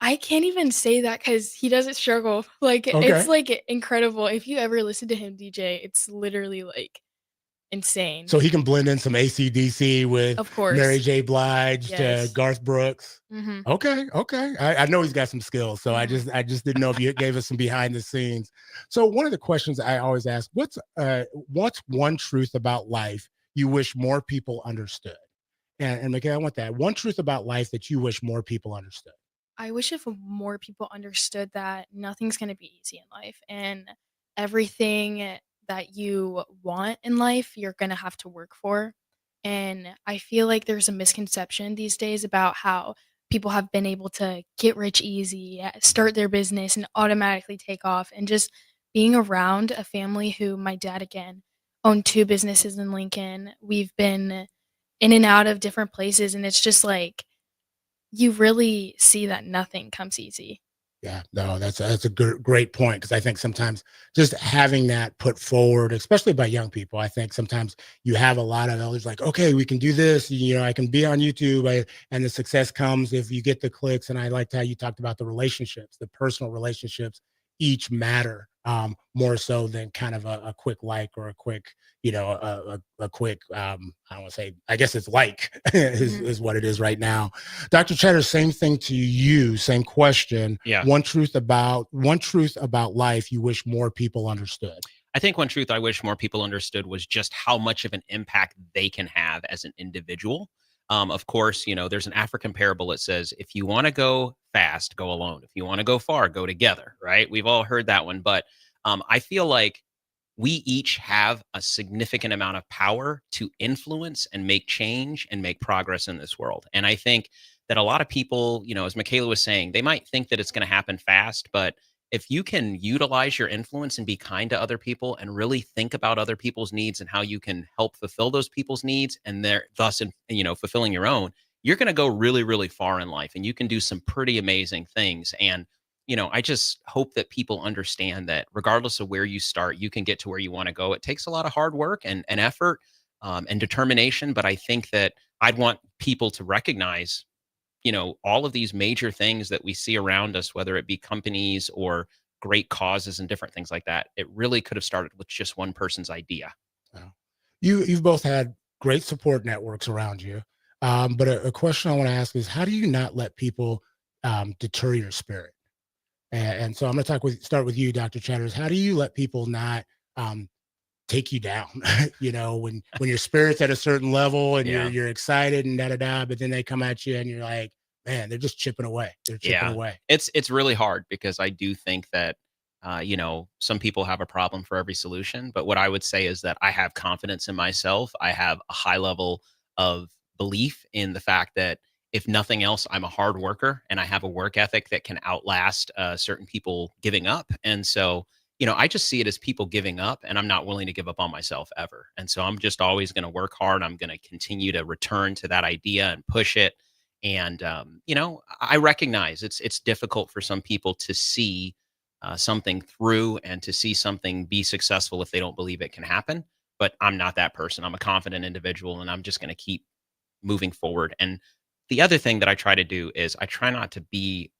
I can't even say that because he doesn't struggle. Like, Okay. it's like incredible. If you ever listen to him DJ, it's literally like insane. So he can blend in some AC/DC with Of course. Mary J. Blige Yes. to Garth Brooks. Mhm. Okay. I know he's got some skills, so I just didn't know if you gave us some behind the scenes. So one of the questions I always ask, what's one truth about life you wish more people understood? And Michaela, I want that one truth about life that you wish more people understood. I wish if more people understood that nothing's going to be easy in life, and everything that you want in life, you're going to have to work for. And I feel like there's a misconception these days about how people have been able to get rich easy, start their business, and automatically take off. And just being around a family who, my dad again, owned 2 businesses in Lincoln. We've been in and out of different places, and it's just like, you really see that nothing comes easy. Yeah, no, that's a great point, because I think sometimes just having that put forward, especially by young people, I think sometimes you have a lot of elders like, okay, we can do this, I can be on YouTube, and the success comes if you get the clicks. And I liked how you talked about the relationships, the personal relationships, each matter more so than kind of a quick like, or a quick, a quick, I don't want to say, I guess it's like is what it is right now. Dr. Cheddar, same thing to you, same question. Yeah. One truth about life you wish more people understood. I think one truth I wish more people understood was just how much of an impact they can have as an individual. Of course, there's an African parable that says, if you want to go fast, go alone. If you want to go far, go together, right? We've all heard that one. But I feel like we each have a significant amount of power to influence and make change and make progress in this world. And I think that a lot of people, as Michaela was saying, they might think that it's going to happen fast, but if you can utilize your influence and be kind to other people and really think about other people's needs and how you can help fulfill those people's needs, and thus fulfilling your own, you're going to go really, really far in life, and you can do some pretty amazing things. And, I just hope that people understand that regardless of where you start, you can get to where you want to go. It takes a lot of hard work and effort and determination. But I think that I'd want people to recognize all of these major things that we see around us, whether it be companies or great causes and different things like that. It really could have started with just one person's idea. You've both had great support networks around you. But a question I want to ask is, how do you not let people deter your spirit? And so I'm going to start with you, Dr. Chatters. How do you let people not take you down? When your spirit's at a certain level and you're excited and but then they come at you and you're like, man, they're just chipping away. They're chipping away. It's really hard because I do think that some people have a problem for every solution. But what I would say is that I have confidence in myself. I have a high level of belief in the fact that if nothing else, I'm a hard worker and I have a work ethic that can outlast certain people giving up. And so, I just see it as people giving up, and I'm not willing to give up on myself ever. And so I'm just always going to work hard. I'm going to continue to return to that idea and push it. And, I recognize it's difficult for some people to see something through and to see something be successful if they don't believe it can happen. But I'm not that person. I'm a confident individual, and I'm just going to keep moving forward. And the other thing that I try to do is I try not to be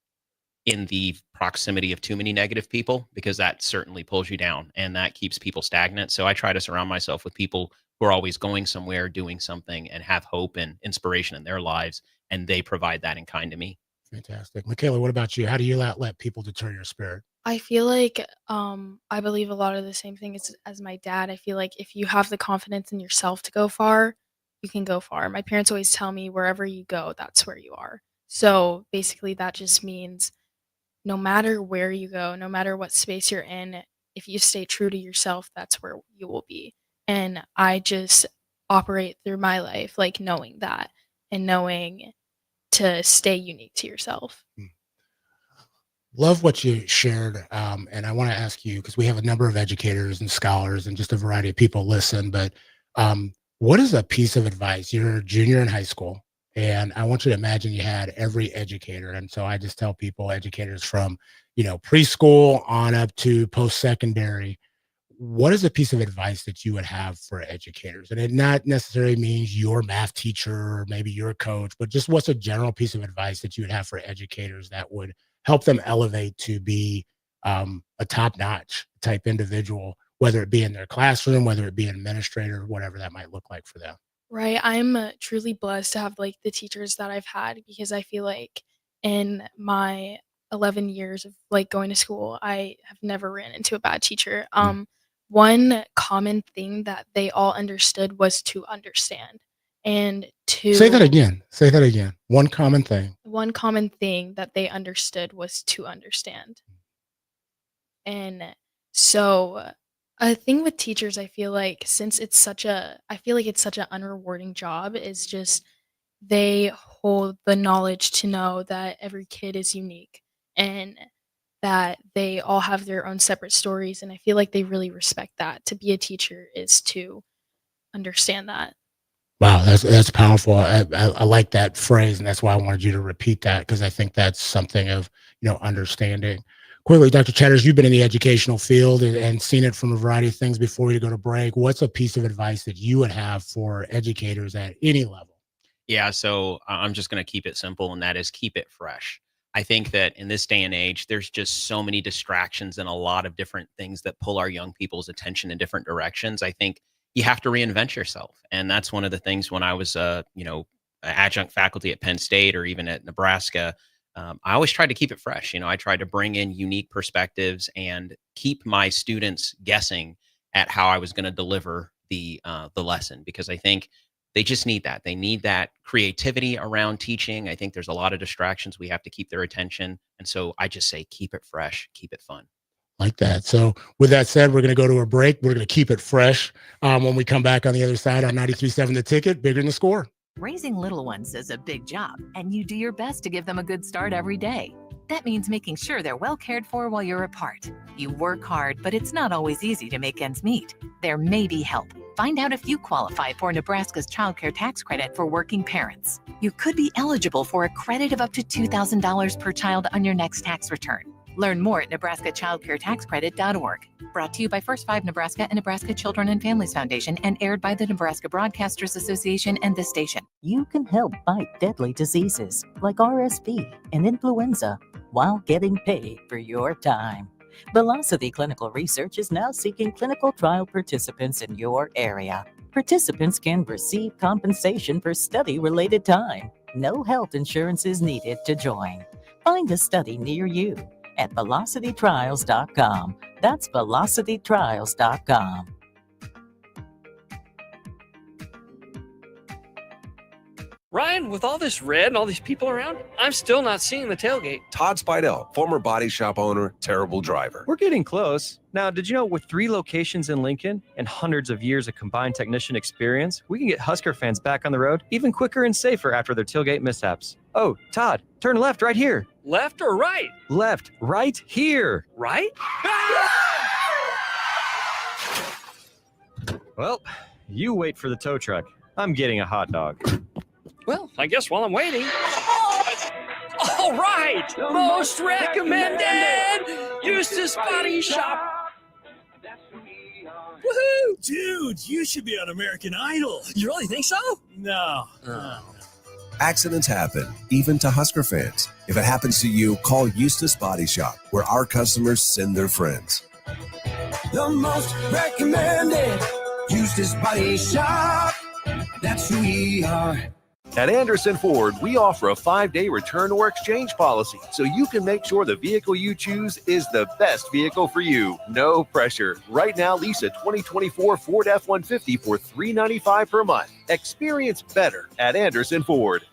in the proximity of too many negative people, because that certainly pulls you down and that keeps people stagnant. So I try to surround myself with people who are always going somewhere, doing something, and have hope and inspiration in their lives. And they provide that in kind to me. Fantastic. Michaela, what about you? How do you not let people deter your spirit? I feel like I believe a lot of the same thing as my dad. I feel like if you have the confidence in yourself to go far, you can go far. My parents always tell me wherever you go, that's where you are. So basically that just means no matter where you go, no matter what space you're in, if you stay true to yourself, that's where you will be. And I just operate through my life like knowing that and knowing to stay unique to yourself. Love what you shared. And I want to ask you, because we have a number of educators and scholars and just a variety of people listen, but what is a piece of advice? You're a junior in high school, and I want you to imagine you had every educator. And so I just tell people, educators from, preschool on up to post-secondary, what is a piece of advice that you would have for educators? And it not necessarily means your math teacher or maybe your coach, but just what's a general piece of advice that you would have for educators that would help them elevate to be a top-notch type individual, whether it be in their classroom, whether it be an administrator, whatever that might look like for them. Right. I'm truly blessed to have like the teachers that I've had, because I feel like in my 11 years of like going to school, I have never ran into a bad teacher. One common thing that they all understood was to understand and to Say that again. One common thing. One common thing that they understood was to understand. And so a thing with teachers, I feel like since it's such an unrewarding job, is just they hold the knowledge to know that every kid is unique and that they all have their own separate stories. And I feel like they really respect that. To be a teacher is to understand that. Wow, that's powerful. I like that phrase, and that's why I wanted you to repeat that, because I think that's something of understanding. Quickly, Dr. Chatters, you've been in the educational field and seen it from a variety of things before we go to break. What's a piece of advice that you would have for educators at any level? Yeah, so I'm just going to keep it simple, and that is keep it fresh. I think that in this day and age, there's just so many distractions and a lot of different things that pull our young people's attention in different directions. I think you have to reinvent yourself. And that's one of the things when I was, adjunct faculty at Penn State or even at Nebraska, I always tried to keep it fresh. I tried to bring in unique perspectives and keep my students guessing at how I was going to deliver the lesson, because I think they just need that. They need that creativity around teaching. I think there's a lot of distractions. We have to keep their attention. And so I just say, keep it fresh, keep it fun. Like that. So with that said, we're going to go to a break. We're going to keep it fresh when we come back on the other side on 93.7 The Ticket, Bigger Than the Score. Raising little ones is a big job, and you do your best to give them a good start every day. That means making sure they're well cared for while you're apart. You work hard, but it's not always easy to make ends meet. There may be help. Find out if you qualify for Nebraska's Child Care Tax Credit for working parents. You could be eligible for a credit of up to $2,000 per child on your next tax return. Learn more at nebraskachildcaretaxcredit.org. Brought to you by First 5 Nebraska and Nebraska Children and Families Foundation, and aired by the Nebraska Broadcasters Association and this station. You can help fight deadly diseases like RSV and influenza while getting paid for your time. Velocity Clinical Research is now seeking clinical trial participants in your area. Participants can receive compensation for study-related time. No health insurance is needed to join. Find a study near you at velocitytrials.com. That's velocitytrials.com. Ryan, with all this red and all these people around, I'm still not seeing the tailgate. Todd Spidell, former body shop owner, terrible driver. We're getting close. Now, did you know with 3 locations in Lincoln and hundreds of years of combined technician experience, we can get Husker fans back on the road even quicker and safer after their tailgate mishaps? Oh, Todd, turn left right here. Left or right? Left, right here. Right? Well, you wait for the tow truck. I'm getting a hot dog. Well, I guess while I'm waiting. All right! Most recommended! Eustace Body Shop! Woohoo! Dude, you should be on American Idol. You really think so? No. Accidents happen, even to Husker fans. If it happens to you, call Eustace Body Shop, where our customers send their friends. The most recommended Eustace Body Shop. That's who we are. At Anderson Ford, we offer a 5-day return or exchange policy, so you can make sure the vehicle you choose is the best vehicle for you. No pressure. Right now, lease a 2024 Ford F-150 for $395 per month. Experience better at Anderson Ford.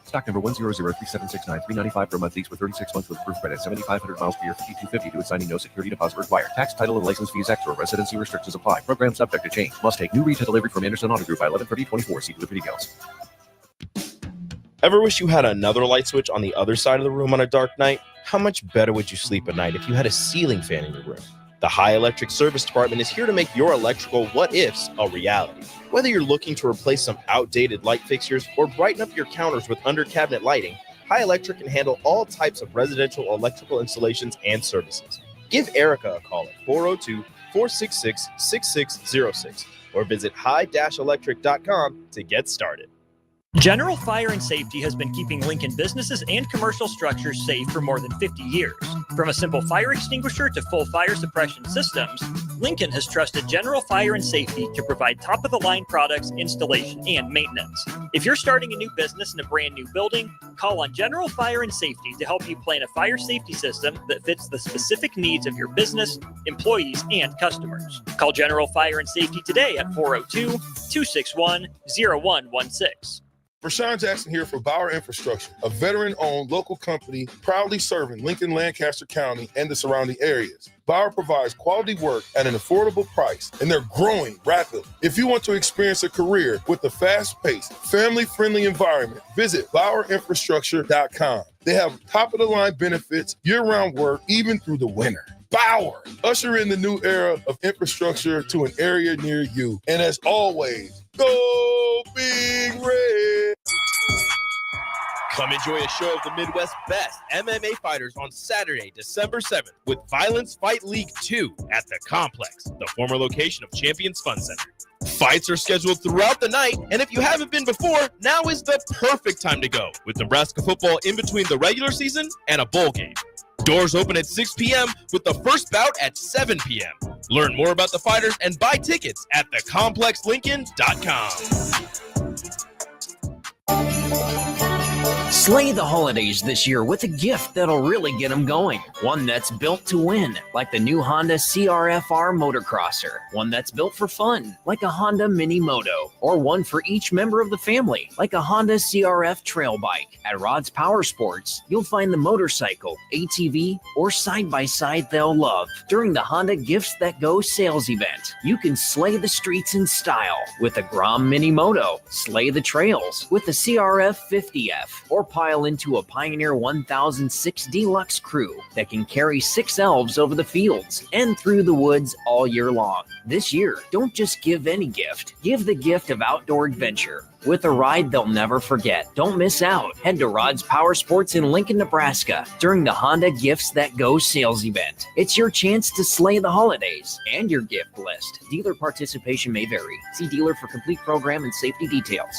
Stock number 1003769, $395 per month lease for 36 months with proof credit, 7,500 miles per year, $5,250 due at signing, no security deposit required. Tax, title, and license fees extra. Residency restrictions apply. Program subject to change. Must take new retail delivery from Anderson Auto Group by 11/30/24. See delivery details. Ever wish you had another light switch on the other side of the room on a dark night? How much better would you sleep at night if you had a ceiling fan in your room? The High Electric Service Department is here to make your electrical what-ifs a reality. Whether you're looking to replace some outdated light fixtures or brighten up your counters with under-cabinet lighting, High Electric can handle all types of residential electrical installations and services. Give Erica a call at 402-466-6606 or visit high-electric.com to get started. General Fire and Safety has been keeping Lincoln businesses and commercial structures safe for more than 50 years. From a simple fire extinguisher to full fire suppression systems, Lincoln has trusted General Fire and Safety to provide top-of-the-line products, installation, and maintenance. If you're starting a new business in a brand new building, call on General Fire and Safety to help you plan a fire safety system that fits the specific needs of your business, employees, and customers. Call General Fire and Safety today at 402-261-0116. Rashawn Jackson here for Bauer Infrastructure, a veteran-owned local company proudly serving Lincoln, Lancaster County, and the surrounding areas. Bauer provides quality work at an affordable price, and they're growing rapidly. If you want to experience a career with a fast-paced, family-friendly environment, visit BauerInfrastructure.com. They have top-of-the-line benefits, year-round work, even through the winter. Bauer, usher in the new era of infrastructure to an area near you. And as always, go Big Red! Come enjoy a show of the Midwest's best MMA fighters on Saturday, December 7th with Violence Fight League 2 at the Complex, the former location of Champions Fun Center. Fights are scheduled throughout the night, and if you haven't been before, now is the perfect time to go, with Nebraska football in between the regular season and a bowl game. Doors open at 6 p.m. with the first bout at 7 p.m. Learn more about the fighters and buy tickets at thecomplexlincoln.com. Slay the holidays this year with a gift that'll really get them going. One that's built to win, like the new Honda CRF-R Motocrosser. One that's built for fun, like a Honda Mini Moto. Or one for each member of the family, like a Honda CRF Trail Bike. At Rod's Power Sports, you'll find the motorcycle, ATV, or side-by-side they'll love. During the Honda Gifts That Go sales event, you can slay the streets in style with a Grom Mini Moto, slay the trails with the CRF 50F, or pile into a Pioneer 1006 Deluxe Crew that can carry 6 elves over the fields and through the woods all year long. This year, don't just give any gift. Give the gift of outdoor adventure with a ride they'll never forget. Don't miss out. Head to Rod's Power Sports in Lincoln, Nebraska during the Honda Gifts That Go sales event. It's your chance to slay the holidays and your gift list. Dealer participation may vary. See dealer for complete program and safety details.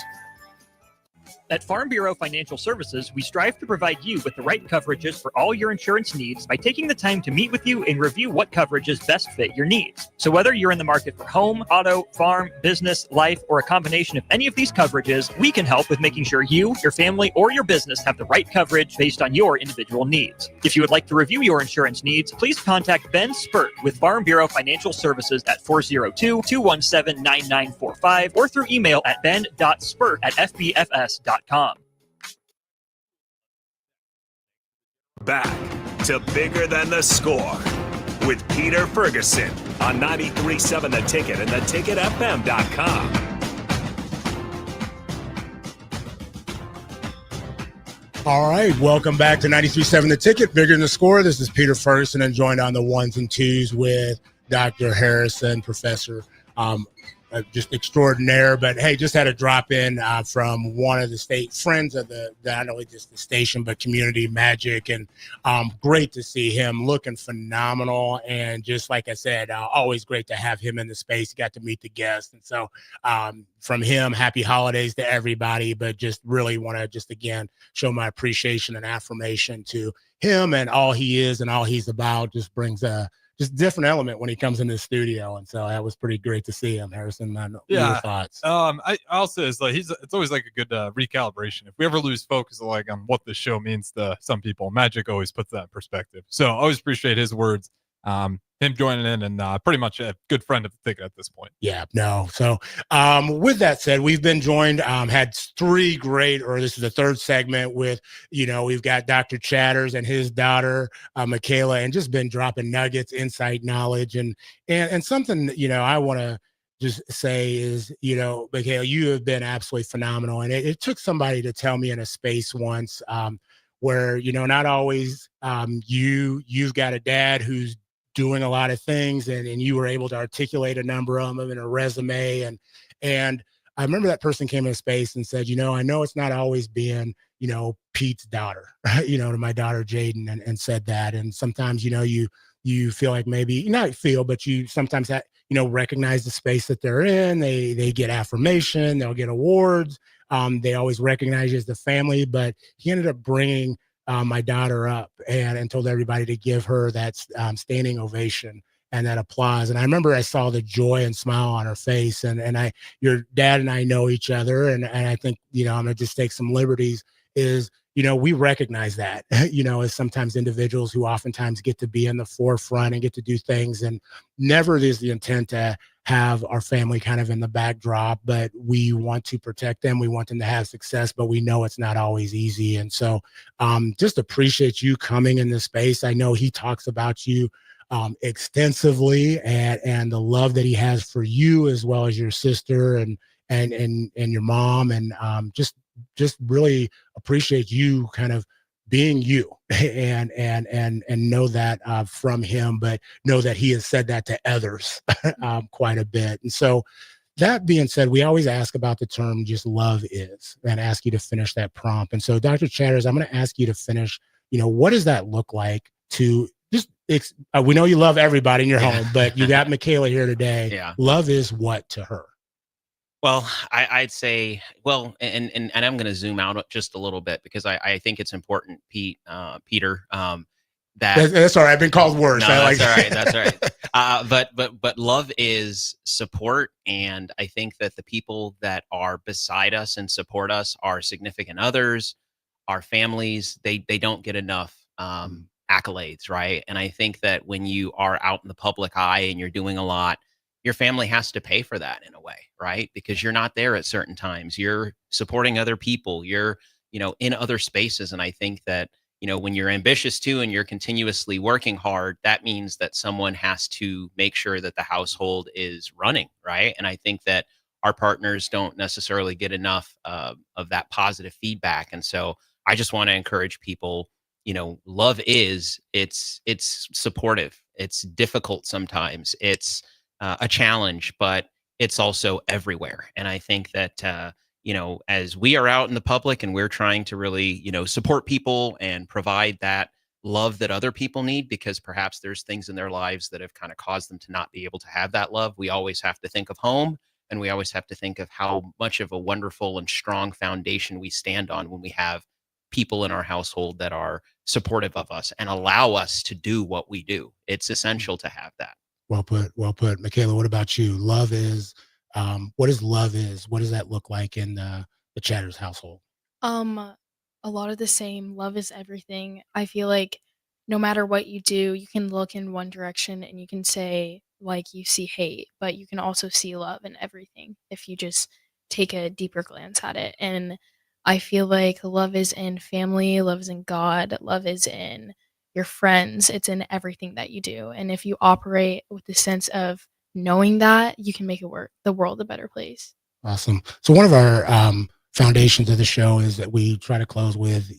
At Farm Bureau Financial Services, we strive to provide you with the right coverages for all your insurance needs by taking the time to meet with you and review what coverages best fit your needs. So whether you're in the market for home, auto, farm, business, life, or a combination of any of these coverages, we can help with making sure you, your family, or your business have the right coverage based on your individual needs. If you would like to review your insurance needs, please contact Ben Spurt with Farm Bureau Financial Services at 402-217-9945 or through email at ben.spurt@fbfs.com. Back to Bigger Than the Score with Peter Ferguson on 93.7 The Ticket and theticketfm.com. All right, welcome back to 93.7 The Ticket, Bigger Than the Score. This is Peter Ferguson, and joined on the ones and twos with Dr. Harrison, Professor, just extraordinaire. But hey, just had a drop in from one of the state friends of not only just the station, but Community Magic. And great to see him, looking phenomenal. And just like I said, always great to have him in the space. Got to meet the guests. And so from him, happy holidays to everybody. But just really want to just, again, show my appreciation and affirmation to him and all he is and all he's about. Just brings a just different element when he comes in the studio. And so that was pretty great to see him. Harrison, your thoughts? I also, it's always like a good recalibration. If we ever lose focus like on what the show means to some people, Magic always puts that in perspective. So I always appreciate his words. Him joining in, and pretty much a good friend of the ticket at this point. Yeah, no. So with that said, we've been joined, had three great, or this is the third segment with, we've got Dr. Chatters and his daughter, Michaela, and just been dropping nuggets, insight, knowledge, and something, I want to just say is, Michaela, you have been absolutely phenomenal. And it took somebody to tell me in a space once where, not always you've got a dad who's doing a lot of things, and you were able to articulate a number of them in a resume. And I remember that person came in space and said, I know it's not always being, Pete's daughter, to my daughter, Jaden, and said that. And sometimes, you feel like maybe not feel, but you sometimes recognize the space that they're in. They get affirmation, they'll get awards. They always recognize you as the family, but he ended up bringing my daughter up and told everybody to give her that standing ovation and that applause. And I remember I saw the joy and smile on her face. And your dad and I know each other. And I think, I'm going to just take some liberties is, we recognize that, as sometimes individuals who oftentimes get to be in the forefront and get to do things, and never is the intent to have our family kind of in the backdrop, but we want to protect them. We want them to have success, but we know it's not always easy. And so just appreciate you coming in this space. I know he talks about you extensively and the love that he has for you, as well as your sister and your mom. And just really appreciate you kind of being you and know that from him, but know that he has said that to others quite a bit. And so that being said, we always ask about the term just love is, and ask you to finish that prompt. And so Dr. Chatters, I'm going to ask you to finish, what does that look like to just, we know you love everybody in your home, but you got Michaela here today. Yeah. Love is what to her? Well, I'd say, and I'm going to zoom out just a little bit because I think it's important, Peter, that's all right. I've been called worse. No, that's all right. But love is support. And I think that the people that are beside us and support us, our significant others, our families, they don't get enough accolades, right? And I think that when you are out in the public eye and you're doing a lot, your family has to pay for that in a way, right? Because you're not there at certain times. You're supporting other people. You're, in other spaces. And I think that, when you're ambitious too, and you're continuously working hard, that means that someone has to make sure that the household is running, right? And I think that our partners don't necessarily get enough of that positive feedback. And so I just want to encourage people, love is, it's supportive. It's difficult sometimes. It's a challenge, but it's also everywhere. And I think that, as we are out in the public and we're trying to really, support people and provide that love that other people need, because perhaps there's things in their lives that have kind of caused them to not be able to have that love. We always have to think of home And we always have to think of how much of a wonderful and strong foundation we stand on when we have people in our household that are supportive of us and allow us to do what we do. It's essential to have that. Well put. Well put. Michaela, what about you? Love is, what is love is? What does that look like in the Chatters household? A lot of the same. Love is everything. I feel like no matter what you do, you can look in one direction and you can say like you see hate, but you can also see love in everything if you just take a deeper glance at it. And I feel like love is in family, love is in God, love is in your friends. It's in everything that you do. And if you operate with the sense of knowing that, you can make the world a better place. Awesome. So one of our foundations of the show is that we try to close with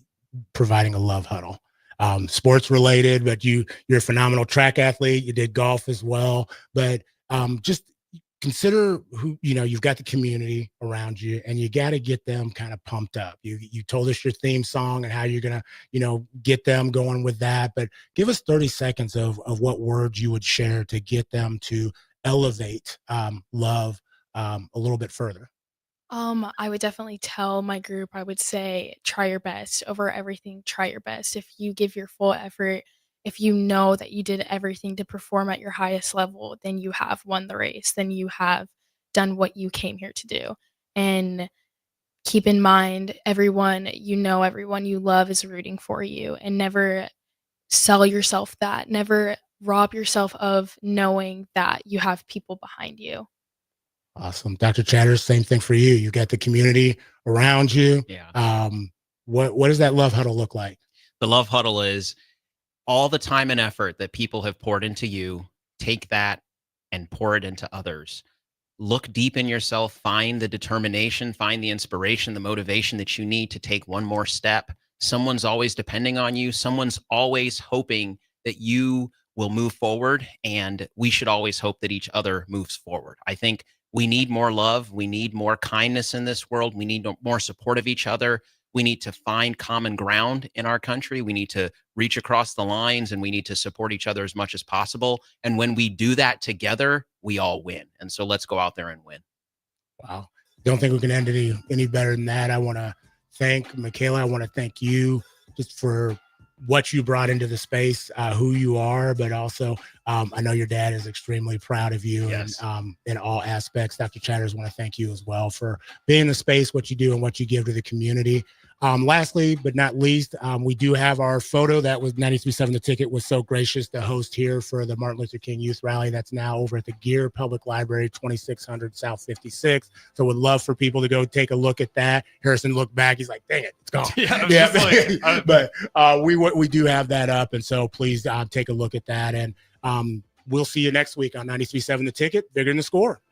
providing a love huddle. Sports related, but you're a phenomenal track athlete. You did golf as well, but just consider who, you've got the community around you and you got to get them kind of pumped up. You told us your theme song and how you're going to, get them going with that, but give us 30 seconds of what words you would share to get them to elevate love a little bit further. I would definitely tell my group, I would say, try your best over everything. Try your best. If you give your full effort, if you know that you did everything to perform at your highest level, then you have won the race. Then you have done what you came here to do. And keep in mind, everyone you love is rooting for you, and never sell yourself that. Never rob yourself of knowing that you have people behind you. Awesome. Dr. Chatters, same thing for you. You got the community around you. Yeah. What does that love huddle look like? The love huddle is all the time and effort that people have poured into you. Take that and pour it into others. Look deep in yourself, find the determination, find the inspiration, the motivation that you need to take one more step. Someone's always depending on you. Someone's always hoping that you will move forward, and we should always hope that each other moves forward. I think we need more love. We need more kindness in this world. We need more support of each other. We need to find common ground in our country. We need to reach across the lines, and we need to support each other as much as possible. And when we do that together, we all win. And so let's go out there and win. Wow. Don't think we can end any better than that. I want to thank Michaela. I want to thank you just for what you brought into the space, who you are, but also I know your dad is extremely proud of you. Yes. And in all aspects. Dr. Chatters, want to thank you as well for being in the space, what you do and what you give to the community. Lastly, but not least, we do have our photo that was 93.7 The Ticket was so gracious to host here for the Martin Luther King Youth Rally. That's now over at the Gear Public Library, 2600 South 56. So would love for people to go take a look at that. Harrison looked back. He's like, dang it, it's gone. Yeah. But we do have that up. And so please take a look at that. And we'll see you next week on 93.7 The Ticket, Bigger Than the Score.